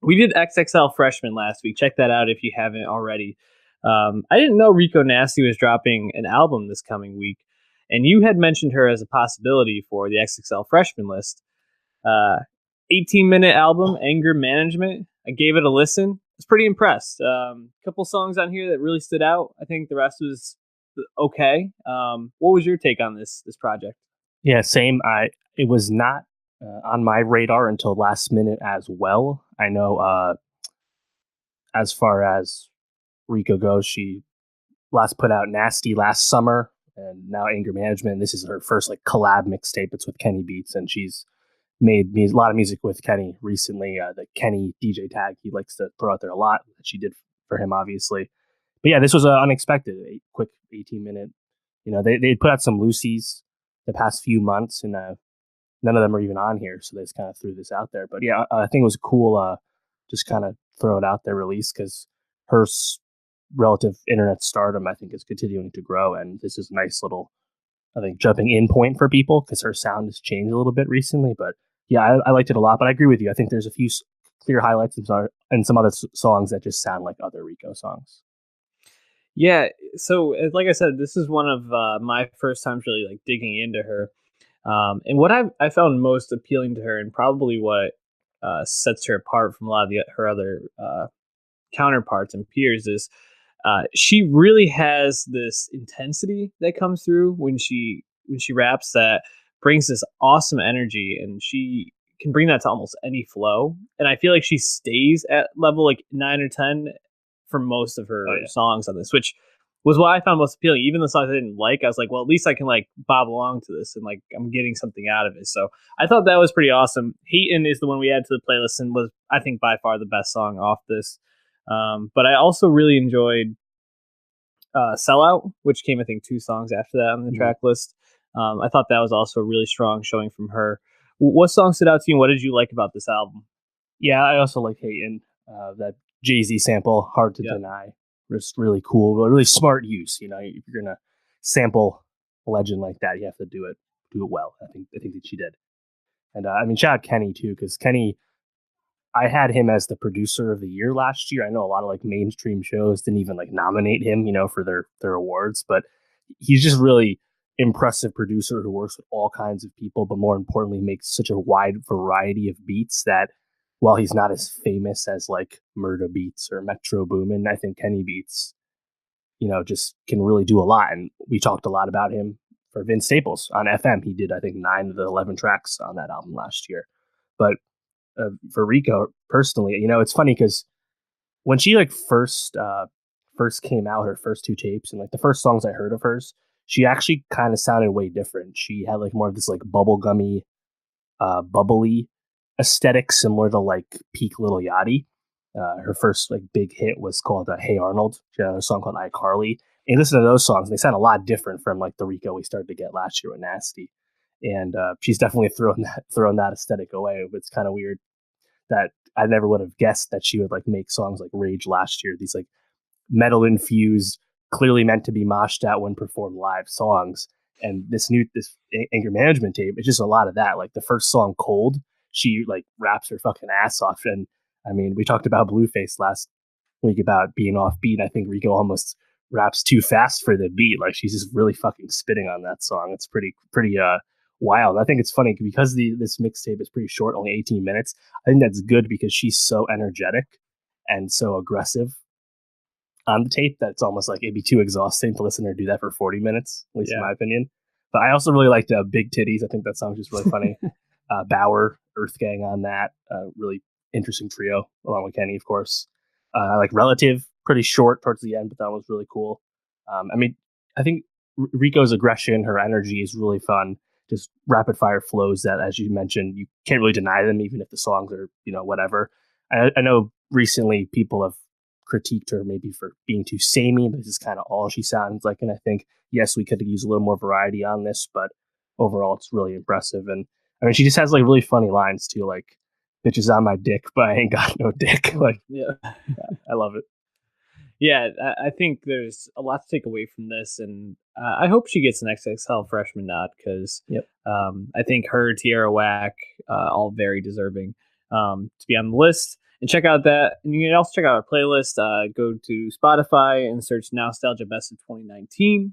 We did XXL Freshman last week. Check that out if you haven't already. I didn't know Rico Nasty was dropping an album this coming week, and you had mentioned her as a possibility for the XXL Freshman list. Uh, 18-minute album, Anger Management. I gave it a listen. I was pretty impressed. Couple songs on here that really stood out. I think the rest was okay. What was your take on this project? Yeah, same. It was not on my radar until last minute as well. I know as far as Rico goes, she last put out Nasty last summer, and now Anger Management. This is her first like collab mixtape. It's with Kenny Beats, and she's made a lot of music with Kenny recently. The Kenny DJ tag he likes to throw out there a lot. That she did for him, obviously. But yeah, this was unexpected. A quick 18-minute. They put out some loosies the past few months, and none of them are even on here, so they just kind of threw this out there. But yeah, I think it was a cool, just kind of throw it out there release because her relative internet stardom, I think, is continuing to grow, and this is a nice little, I think, jumping in point for people because her sound has changed a little bit recently. But yeah, I liked it a lot. But I agree with you. I think there's a few clear highlights and some other songs that just sound like other Rico songs. Yeah, so like I said, this is one of my first times really like digging into her. And what I found most appealing to her, and probably what sets her apart from a lot of her other counterparts and peers, is she really has this intensity that comes through when she raps that brings this awesome energy, and she can bring that to almost any flow. And I feel like she stays at level like 9 or 10 for most of her songs on this, which was what I found most appealing. Even the songs I didn't like, I was like, well, at least I can like bob along to this and like I'm getting something out of it. So I thought that was pretty awesome. Hatin' is the one we added to the playlist and was, I think, by far the best song off this. But I also really enjoyed Sellout, which came, I think, 2 songs after that on the track list. I thought that was also a really strong showing from her. What song stood out to you, and what did you like about this album? Yeah, I also like Hatin'. That Jay-Z sample, hard to deny. Just really cool, really smart use. If you're gonna sample a legend like that, you have to do it well. I think that she did. And I mean, shout out Kenny too, because Kenny, I had him as the producer of the year last year. I know a lot of like mainstream shows didn't even like nominate him, for their awards, but he's just really impressive producer who works with all kinds of people, but more importantly, makes such a wide variety of beats that while he's not as famous as like Murda Beats or Metro Boomin, I think Kenny Beats, just can really do a lot. And we talked a lot about him for Vince Staples on FM. He did, I think, 9 of the 11 tracks on that album last year. But for Rico personally, it's funny because when she like first came out, her first 2 tapes and like the first songs I heard of hers, she actually kind of sounded way different. She had like more of this like bubblegummy, bubbly aesthetic, similar to like peak Lil Yachty. Her first like big hit was called Hey Arnold. She had a song called iCarly. And listen to those songs; they sound a lot different from like the Rico we started to get last year with Nasty. And she's definitely thrown that aesthetic away. It's kind of weird that I never would have guessed that she would like make songs like Rage last year. These like metal infused, clearly meant to be moshed out when performed live songs. And this Anger Management tape, it's just a lot of that. Like the first song, Cold, she like raps her fucking ass off. And I mean, we talked about Blueface last week about being offbeat. I think Rico almost raps too fast for the beat. Like she's just really fucking spitting on that song. It's pretty wild. I think it's funny because this mixtape is pretty short, only 18 minutes. I think that's good because she's so energetic and so aggressive on the tape that it's almost like it'd be too exhausting to listen to her do that for 40 minutes, at least in my opinion. But I also really liked Big Titties. I think that song's just really funny. Bauer, Earth Gang on that. Really interesting trio, along with Kenny, of course. I like Relative, pretty short towards the end, but that was really cool. I mean, I think Rico's aggression, her energy is really fun. Just rapid fire flows that, as you mentioned, you can't really deny them, even if the songs are, whatever. I know recently people have critiqued her maybe for being too samey. This is kind of all she sounds like. And I think, yes, we could use a little more variety on this, but overall it's really impressive. And I mean, she just has like really funny lines too, like bitches on my dick, but I ain't got no dick. Like, yeah, I love it. Yeah, I think there's a lot to take away from this, and I hope she gets an XXL freshman nod because I think her, Tierra Whack, all very deserving to be on the list. And check out that. And you can also check out our playlist. Go to Spotify and search Nowstalgia Best of 2019.